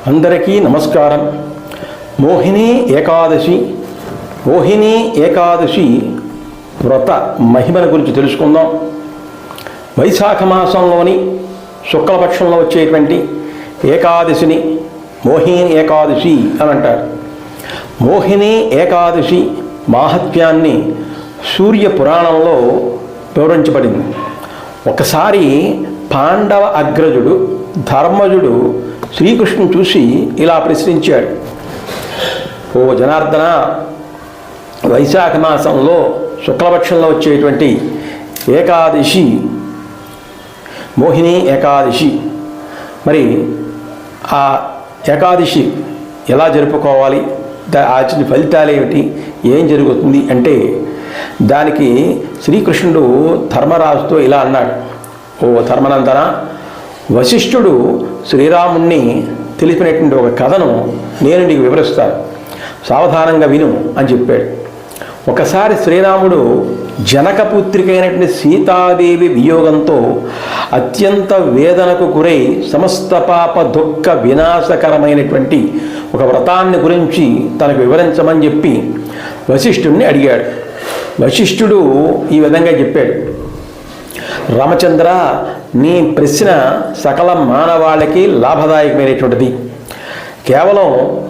అందరికీ నమస్కారం. మోహిని ఏకాదశి వ్రత మహిమల గురించి తెలుసుకుందాం. వైశాఖ మాసంలోని శుక్లపక్షంలో వచ్చేటువంటి ఏకాదశిని మోహిని ఏకాదశి అని అంటారు. మోహిని ఏకాదశి మాహాత్మ్యాన్ని సూర్య పురాణంలో వివరించబడింది. ఒకసారి పాండవ అగ్రజుడు ధర్మజుడు శ్రీకృష్ణుని చూసి ఇలా ప్రశ్నించాడు, ఓ జనార్దన, వైశాఖ మాసంలో శుక్లపక్షంలో వచ్చేటువంటి ఏకాదశి మోహిని ఏకాదశి, మరి ఆ ఏకాదశి ఎలా జరుపుకోవాలి, ఆచరణ ఫలితాలు ఏమిటి, ఏం జరుగుతుంది అంటే దానికి శ్రీకృష్ణుడు ధర్మరాజుతో ఇలా అన్నాడు, ఓ ధర్మనందన, వశిష్ఠుడు శ్రీరాముణ్ణి తెలిపినటువంటి ఒక కథను నేను నీకు వివరిస్తాను, సావధానంగా విను అని చెప్పాడు. ఒకసారి శ్రీరాముడు జనకపుత్రిక అయినటువంటి సీతాదేవి వియోగంతో అత్యంత వేదనకు గురై సమస్త పాప దుఃఖ వినాశకరమైనటువంటి ఒక వ్రతాన్ని గురించి తనకు వివరించమని చెప్పి వశిష్ఠుడిని అడిగాడు. వశిష్ఠుడు ఈ విధంగా చెప్పాడు, రామచంద్ర, నీ ప్రశ్న సకల మానవాళికి లాభదాయకమైనటువంటిది. కేవలం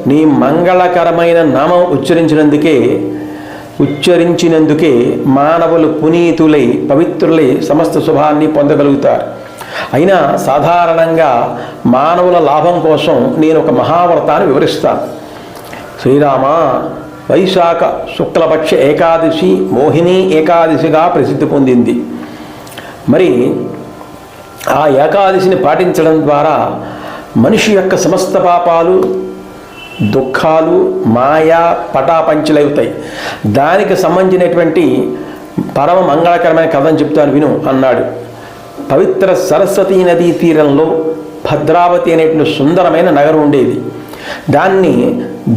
నీ మంగళకరమైన నామం ఉచ్చరించినందుకే మానవులు పునీతులై పవిత్రులై సమస్త శుభాన్ని పొందగలుగుతారు. అయినా సాధారణంగా మానవుల లాభం కోసం నేను ఒక మహావ్రతాన్ని వివరిస్తాను. శ్రీరామ, వైశాఖ శుక్లపక్ష ఏకాదశి మోహిని ఏకాదశిగా ప్రసిద్ధి పొందింది. మరి ఆ ఏకాదశిని పాటించడం ద్వారా మనిషి యొక్క సమస్త పాపాలు దుఃఖాలు మాయా పటాపంచలవుతాయి. దానికి సంబంధించినటువంటి పరమ మంగళకరమైన కథను చెప్తాను విను అన్నాడు. పవిత్ర సరస్వతీ నదీ తీరంలో భద్రావతి అనేటువంటి సుందరమైన నగరం ఉండేది. దాన్ని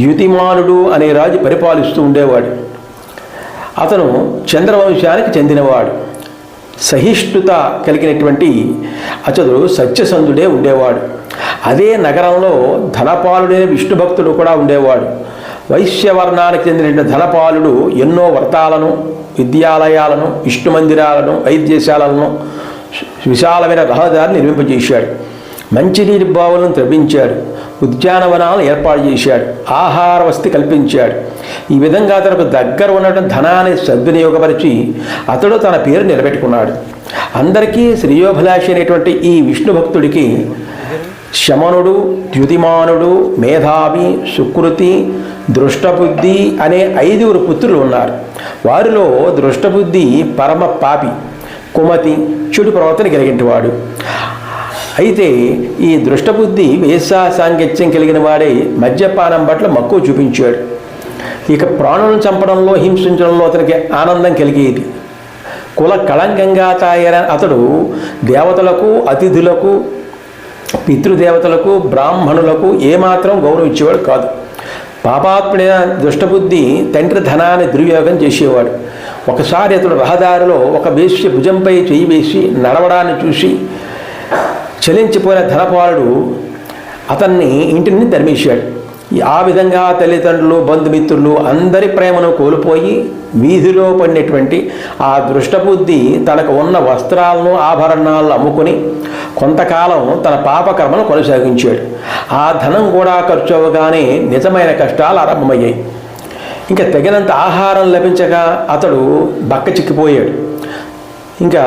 ద్యుతిమానుడు అనే రాజు పరిపాలిస్తూ ఉండేవాడు. అతను చంద్రవంశానికి చెందినవాడు. సహిష్ణుత కలిగినటువంటి అతడు సత్యసంధుడే ఉండేవాడు. అదే నగరంలో ధనపాలుడైన విష్ణు భక్తుడు కూడా ఉండేవాడు. వైశ్యవర్ణానికి చెందిన ధనపాలుడు ఎన్నో వ్రతాలను, విద్యాలయాలను, విష్ణు మందిరాలను, వైద్యశాలలను, విశాలమైన రహదారిని నిర్మింపజేశాడు. మంచినీటి బావులను త్రవ్వించాడు. ఉద్యానవనాలను ఏర్పాటు చేశాడు. ఆహార వసతి కల్పించాడు. ఈ విధంగా తనకు దగ్గర ఉన్నటువంటి ధనాన్ని సద్వినియోగపరిచి అతడు తన పేరు నిలబెట్టుకున్నాడు. అందరికీ శ్రేయోభిలాషి అయినటువంటి ఈ విష్ణు భక్తుడికి శమనుడు, ద్యుతిమానుడు, మేధావి, సుకృతి, దృష్టబుద్ధి అనే 5 పుత్రులు ఉన్నారు. వారిలో దృష్టబుద్ధి పరమ పాపి, కుమతి చెడు ప్రవర్తన కలిగినవాడు. అయితే ఈ దృష్టబుద్ధి వేశ్యా సాంగత్యం కలిగిన వాడే మద్యపానం పట్ల మక్కువ చూపించాడు. ఇక ప్రాణులను చంపడంలో, హింసించడంలో అతనికి ఆనందం కలిగేది. కుల కళంకంగా తయారైన అతడు దేవతలకు, అతిథులకు, పితృదేవతలకు, బ్రాహ్మణులకు ఏమాత్రం గౌరవం ఇచ్చేవాడు కాదు. పాపాత్ముడైన దుష్టబుద్ధి తండ్రి ధనాన్ని దుర్వినియోగం చేసేవాడు. ఒకసారి అతడు రహదారిలో ఒక వేశ్య భుజంపై చేయి వేసి నడవడాన్ని చూసి చలించిపోయిన ధనపాలుడు అతన్ని ఇంటి నుండి తరిమేశాడు. ఆ విధంగా తల్లిదండ్రులు, బంధుమిత్రులు అందరి ప్రేమను కోల్పోయి వీధిలో పడినటువంటి ఆ దృష్టబుద్ధి తనకు ఉన్న వస్త్రాలను, ఆభరణాలను అమ్ముకుని కొంతకాలం తన పాపకర్మను కొనసాగించాడు. ఆ ధనం కూడా ఖర్చు అవ్వగానే నిజమైన కష్టాలు ఆరంభమయ్యాయి. ఇంకా తగినంత ఆహారం లభించక అతడు బక్క చిక్కిపోయాడు. ఇంకా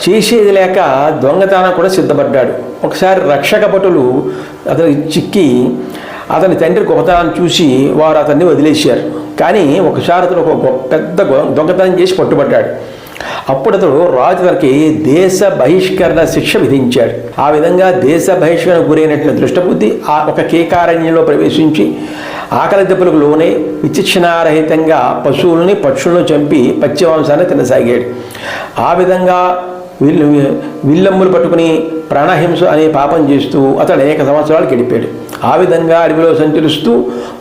చేసేది లేక దొంగతనం కూడా సిద్ధపడ్డాడు. ఒకసారి రక్షక భటులు అతని చిక్కి అతని తండ్రి గొప్పతనాన్ని చూసి వారు అతన్ని వదిలేశారు. కానీ ఒకసారి అతను ఒక పెద్ద దొంగతనం చేసి పట్టుబడ్డాడు. అప్పుడు అతడు రాజు తనకి దేశ బహిష్కరణ శిక్ష విధించాడు. ఆ విధంగా దేశ బహిష్కరణ గురైనటువంటి దృష్టబుద్ధి ఆ ఒక కేకారణ్యంలో ప్రవేశించి ఆకలి దెబ్బలకు లోనే విచక్షణారహితంగా పశువుల్ని, పక్షులను చంపి పచ్చిమాంసాన్ని తినసాగాడు. ఆ విధంగా విల్లమ్ములు పట్టుకుని ప్రాణహింస అనే పాపం చేస్తూ అతడు అనేక సంవత్సరాలు గడిపాడు. ఆ విధంగా అడవిలో సంచరిస్తూ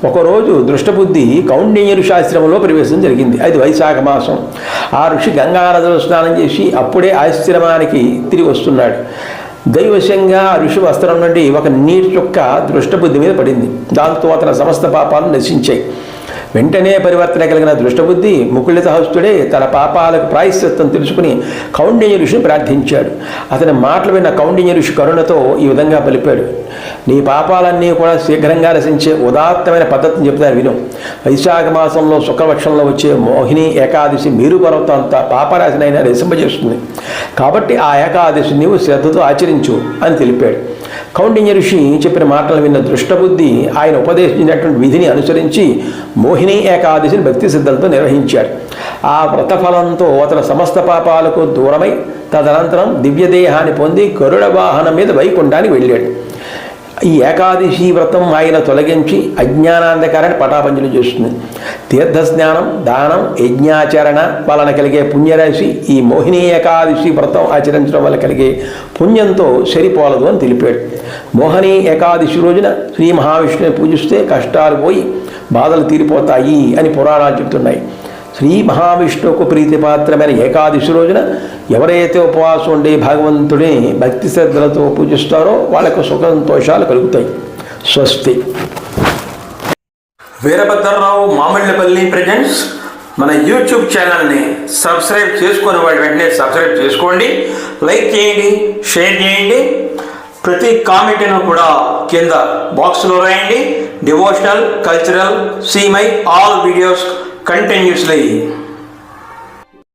ఒకరోజు దృష్టబుద్ధి కౌండిన్య ఋషాశ్రమంలో ప్రవేశం జరిగింది. అది వైశాఖ మాసం. ఆ ఋషి గంగానదిలో స్నానం చేసి అప్పుడే ఆశ్రమానికి తిరిగి వస్తున్నాడు. దైవశంగా ఆ ఋషి వస్త్రం నుండి ఒక నీటి చుక్క దృష్టబుద్ధి మీద పడింది. దాంతో అతని సమస్త పాపాలు నశించాయి. వెంటనే పరివర్తన కలిగిన దృష్టబుద్ధి ముకుళిత హస్తుడే తన పాపాలకు ప్రాయశ్చిత్తం తెలుసుకుని కౌండిన్య ఋషిని ప్రార్థించాడు. అతని మాటలు విన్న కౌండిన్య ఋషి కరుణతో ఈ విధంగా పలిపాడు: నీ పాపాలన్నీ కూడా శీఘ్రంగా నశించే ఉదాత్తమైన పద్ధతిని చెబుతాను విను. వైశాఖ మాసంలో శుక్లపక్షంలో వచ్చే మోహిని ఏకాదశి మేరు పర్వతం అంతా పాపరాశినైనా నశింపజేస్తుంది. కాబట్టి ఆ ఏకాదశి నీవు శ్రద్ధతో ఆచరించు అని తెలిపాడు. కౌండిన్య ఋషి చెప్పిన మాటలు విన్న దృష్టబుద్ధి ఆయన ఉపదేశించినటువంటి విధిని అనుసరించి మోహిని ఏకాదశిని భక్తి శ్రద్ధలతో నిర్వహించాడు. ఆ వ్రతఫలంతో అతను సమస్త పాపాలకు దూరమై తదనంతరం దివ్యదేహాన్ని పొంది గరుడ వాహనం మీద వైకుంఠానికి వెళ్ళాడు. ఈ ఏకాదశి వ్రతం ఆయన తొలగించి అజ్ఞానాంధకారాన్ని పటాపంచలు చేస్తుంది. తీర్థస్నానం, దానం, యజ్ఞాచరణ వలన కలిగే పుణ్యరాశి ఈ మోహిని ఏకాదశి వ్రతం ఆచరించడం వల్ల కలిగే పుణ్యంతో సరిపోలదు అని తెలిపాడు. మోహిని ఏకాదశి రోజున శ్రీ మహావిష్ణువుని పూజిస్తే కష్టాలు పోయి బాధలు తీరిపోతాయి అని పురాణాలు చెబుతున్నాయి. శ్రీ మహావిష్ణువుకు ప్రీతిపాత్రమైన ఏకాదశి రోజున ఎవరైతే ఉపవాసం ఉండి భగవంతుడిని భక్తి శ్రద్ధలతో పూజిస్తారో వాళ్ళకు సుఖ సంతోషాలు కలుగుతాయి. స్వస్తి. వీరభద్రరావు మామిళ్ళపల్లి ప్రెజెంట్స్ మన యూట్యూబ్ ఛానల్ని సబ్స్క్రైబ్ చేసుకునే వాళ్ళు వెంటనే సబ్స్క్రైబ్ చేసుకోండి, లైక్ చేయండి, షేర్ చేయండి. ప్రతి కామెంట్ను కూడా కింద బాక్స్లో రాయండి. Devotional, cultural, see my all videos continuously.